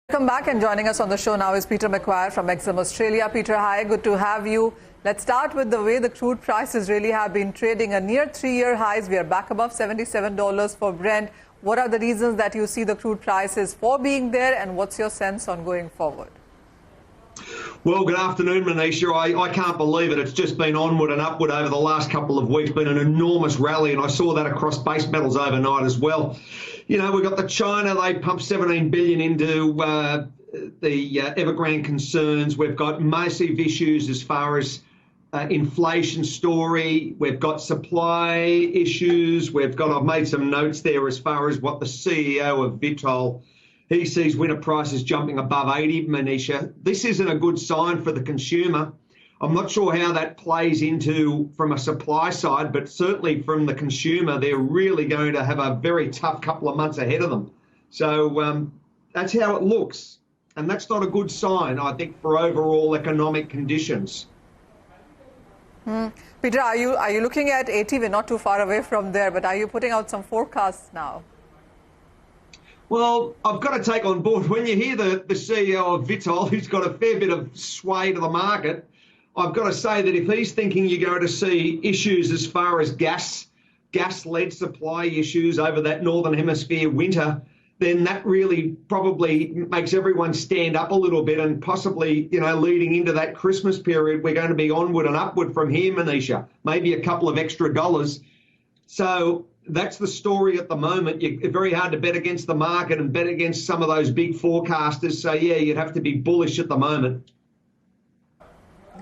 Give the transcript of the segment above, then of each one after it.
Welcome back, and joining us on the show now is Peter McGuire from Exim Australia. Peter, hi, good to have you. Let's start with the way the crude prices really have been trading. A near 3-year highs. We are back above $77 for Brent. What are the reasons that you see the crude prices for being there, and what's your sense on going forward? Well, good afternoon, Manisha. I can't believe it. It's just been onward and upward over the last couple of weeks. Been an enormous rally, and I saw that across base metals overnight as well. You know, we've got the China, they pumped 17 billion into the Evergrande concerns. We've got massive issues as far as inflation story. We've got supply issues. I've made some notes there as far as what the CEO of Vitol, he sees winter prices jumping above 80, Manisha. This isn't a good sign for the consumer. I'm not sure how that plays into from a supply side, but certainly from the consumer, they're really going to have a very tough couple of months ahead of them. So that's how it looks. And that's not a good sign, I think, for overall economic conditions. Peter, are you looking at 80? We're not too far away from there, but are you putting out some forecasts now? Well, I've got to take on board, when you hear the CEO of Vitol, who's got a fair bit of sway to the market, I've got to say that if he's thinking you're going to see issues as far as gas-led supply issues over that Northern Hemisphere winter, then that really probably makes everyone stand up a little bit, and possibly, you know, leading into that Christmas period, we're going to be onward and upward from here, Manisha, maybe a couple of extra dollars. So that's the story at the moment. It's very hard to bet against the market and bet against some of those big forecasters. So, yeah, you'd have to be bullish at the moment.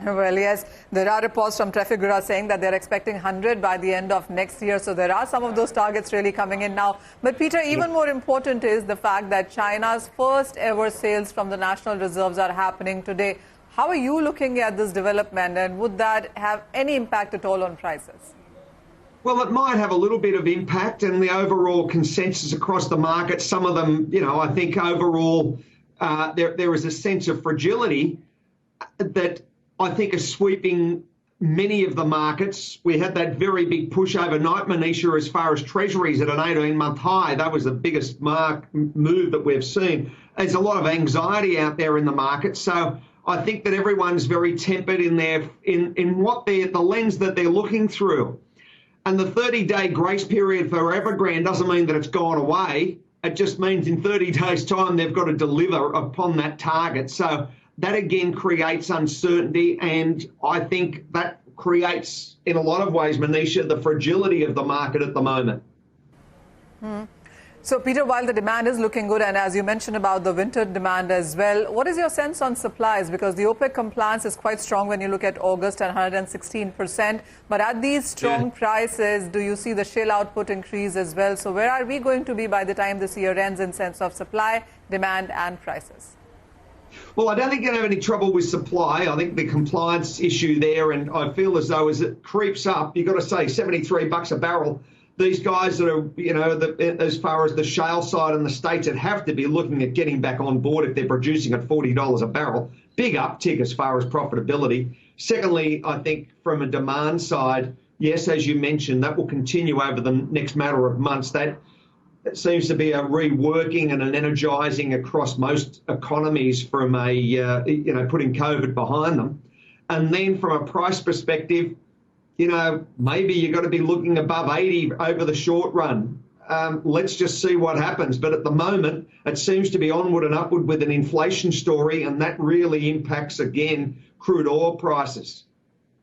Well, yes, there are reports from Treasuries saying that they're expecting 100 by the end of next year. So there are some of those targets really coming in now. But, Peter, even more important is the fact that China's first ever sales from the national reserves are happening today. How are you looking at this development, and would that have any impact at all on prices? Well, it might have a little bit of impact, and the overall consensus across the market, some of them, you know, I think overall there is a sense of fragility that I think is sweeping many of the markets. We had that very big push overnight, Manisha, as far as Treasuries at an 18-month high. That was the biggest move that we've seen. There's a lot of anxiety out there in the market, so I think that everyone's very tempered in the lens that they're looking through. And the 30-day grace period for Evergrande doesn't mean that it's gone away. It just means in 30 days' time they've got to deliver upon that target. So that again creates uncertainty, and I think that creates, in a lot of ways, Manisha, the fragility of the market at the moment. So, Peter, while the demand is looking good, and as you mentioned about the winter demand as well, what is your sense on supplies? Because the OPEC compliance is quite strong when you look at August at 116%. But at these strong prices, do you see the shale output increase as well? So where are we going to be by the time this year ends in sense of supply, demand and prices? Well, I don't think you're going to have any trouble with supply. I think the compliance issue there, and I feel as though as it creeps up, you've got to say $73 a barrel. These guys that are, you know, as far as the shale side in the States, that have to be looking at getting back on board if they're producing at $40 a barrel. Big uptick as far as profitability. Secondly, I think from a demand side, yes, as you mentioned, that will continue over the next matter of months. That seems to be a reworking and an energising across most economies from a, you know, putting COVID behind them. And then from a price perspective, you know, maybe you've got to be looking above 80 over the short run. Let's just see what happens. But at the moment, it seems to be onward and upward with an inflation story, and that really impacts, again, crude oil prices.